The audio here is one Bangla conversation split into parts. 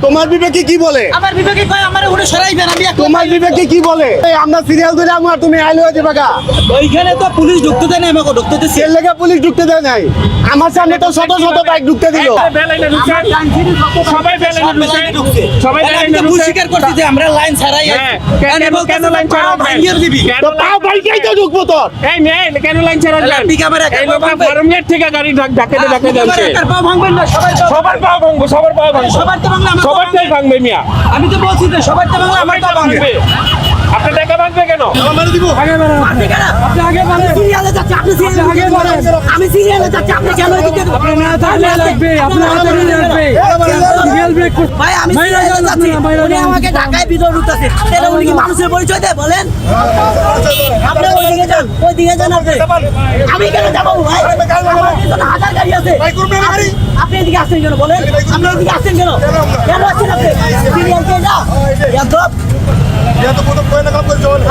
তোমার বিবেকে কি বলে? আমার বিবেকে কয় আমারে উনি সরাইবেন, আমি তোমার বিবেকে কি বলে? এই আমরা সিরিয়াল ধরে আমার তুমি আইলো হয়ে যাবে গা। ওইখানে তো পুলিশ ঢুকতে দেয় না, আমাকে ঢুকতে দিচ্ছে। এর লেগে পুলিশ ঢুকতে দেয় নাই। আমার সামনে তো শত শত বাইক ঢুকতে দিল। সবাই বেলাইনে ঢুকছে। সবাই বেলাইনে ভুল ঢুকছে। স্বীকার করছি যে আমরা লাইন ছাড়াই হ্যাঁ, কেন লাইন ছাড়া ভাঙিয়ে দিবি। তো পাও বাইকেই তো ঢুকবো তোর। এই মেয়ে কেন লাইন ছাড়া যান? ঠিক আমার এই লোকটা ফরমেট থেকে গাড়ি ঢাকাতে যাচ্ছে। পা ভাঙবেন না, সবাই সবার পা ভাঙবো, সবার পা ভাঙবো। সবার তো বাংলা আমার সবারটাই ভাঙবে মিয়া। আমি তো বলছি যে সবার তো বাংলা আমার আমারটা ভাঙবে। আপনার টাকা ভাঙবে কেন? আপনি কেন? আপনি আগে বলেন। সিরিয়ালে যাচ্ছে, আপনি সিরিয়ালে আগে বলেন। আমি সিরিয়ালে যাচ্ছি, আপনি কেন এদিকে? আপনি না থাকলে লাগবে, আপনি হাতে লাগবে। সিরিয়াল ব্রেক করতে। ভাই আমি সিরিয়ালে যাচ্ছি। উনি আমাকে ঢাকায় ভিতর ঢুকতেছে। তাহলে উনি কি মানুষের পরিচয় দেয় বলেন? আপনি ওইদিকে যান, ওইদিকে যান আপনি। আমি কেন যাবো ভাই? আমার পিছনে হাজার গাড়ি আছে। আপনি এদিকে আসছেন কেন বলেন? আপনি এদিকে আসছেন কেন? কেন আসছেন আপনি? সিরিয়াল কে যা? ইয়াদব।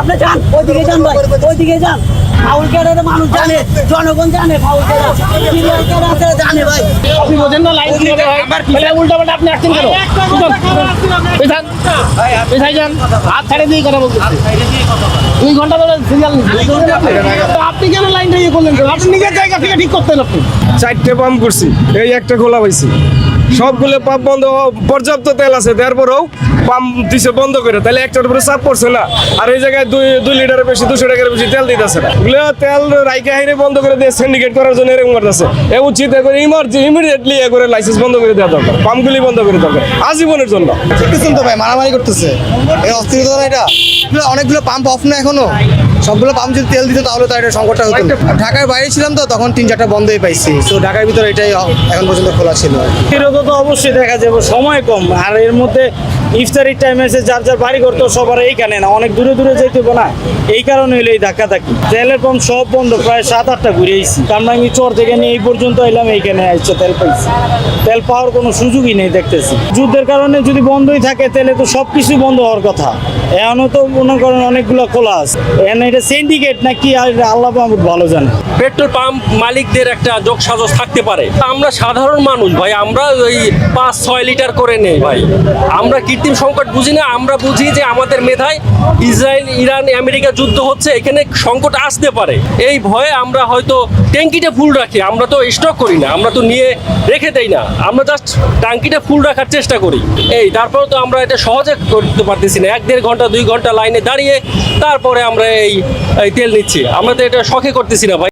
আপনি যান, ওইদিকে যান ভাই, ওইদিকে যান। ফাউল ক্যাডারে মানুষ জানে, জনগণ জানে ফাউল ক্যাডার। সিরিয়াল ক্যাডার আছে জানে ভাই। আপনি বোঝেন না লাইন কিভাবে হয়? তাহলে উল্টাপাল্টা আপনি আসছেন কেন? পেছান, পেছাই যান। হাত ছাড়ে দিয়ে কথা বলতেছি। 2 ঘন্টা ধরে সিরিয়াল তো আপনি কেন লাইনটা ইয়ে করলেন কেন? আপনি নিজের জায়গা থেকে ঠিক করতেন আপনি। 4টে পাম্প করছি, এই একটা খোলা পাইছি। সবগুলো পাম্প বন্ধ, পর্যাপ্ত তেল আছে, তারপরেও পাম্প দিছে বন্ধ করে, তাহলে একটার উপরে চাপ পড়ছে না। আর এই জায়গায় 2 লিটারের বেশি, 200 টাকার বেশি তেল দিতেছে না। এগুলো তেল রাইকা হাইরে বন্ধ করে দিয়ে সিন্ডিকেট করার জন্য এরকম করতেছে। এ উচিত করে ইমিডিয়েটলি এ করে লাইসেন্স বন্ধ করে দেওয়া দরকার, পাম্পগুলি বন্ধ করে দরকার আজীবনের জন্য। দেখতেছেন তো ভাই, মারামারি করতেছে। এই অস্থিরতা না এটা। অনেকগুলো পাম্প অফ না এখনো। সবগুলো পাম্প যদি তেল দিত তাহলে তো এটা সংকটটা হতো না। ঢাকার বাইরে ছিলাম তো, তখন 3-4টা বন্ধই পাইছি। তো ঢাকার ভিতরে এটাই এখন পর্যন্ত খোলা ছিল। বিরোধ তো অবশ্যই দেখা যাবে, সময় কম। আর এর মধ্যে ইফতারির টাইম এসে যার যার বাড়ি করতে সবার এইখানে না, অনেক দূরে দূরে যেতে হবে না। এই কারণে হলো এই ধাক্কাধাক্কি। তেলের পাম্প সব বন্ধ, প্রায় 7-8টা ঘুরে আইছি। কামরাঙ্গি চর থেকে নিয়ে এই পর্যন্ত এলাম, এইখানে আইসো তেল পাইছি। তেল পাওয়ার কোনো সুযোগই নেই দেখতেছি। যুদ্ধের কারণে যদি বন্ধই থাকে তাহলে তো সব কিছু বন্ধ হওয়ার কথা। এখনও তো মনে করেন অনেকগুলো খোলা আছে। এখন এটা সিন্ডিকেট না কি আল্লাহ মাহমুদ ভালো জানে। পেট্রোল পাম্প মালিকদের একটা যোগসাজশ থাকতে পারে। আমরা সাধারণ মানুষ ভাই, আমরা ওই 5-6 লিটার করে নেই ভাই। আমরা কৃত্রিম সংকট বুঝি না, আমরা বুঝি যে আমাদের মেধায় ইসরায়েল, ইরান, আমেরিকা যুদ্ধ হচ্ছে, এখানে সংকট আসতে পারে। এই ভয়ে আমরা হয়তো ট্যাঙ্কিটা ফুল রাখি, আমরা তো স্টক করি না, আমরা তো নিয়ে রেখে দেই না, আমরা জাস্ট ট্যাঙ্কিটা ফুল রাখার চেষ্টা করি। তারপরে তো আমরা এটা সহজে করতে পারতেছি না। 1-1.5 ঘন্টা 2 ঘন্টা লাইনে দাঁড়িয়ে তারপরে আমরা এই তেল নিচ্ছি। আমরা তো এটা শখে করতেছি না ভাই।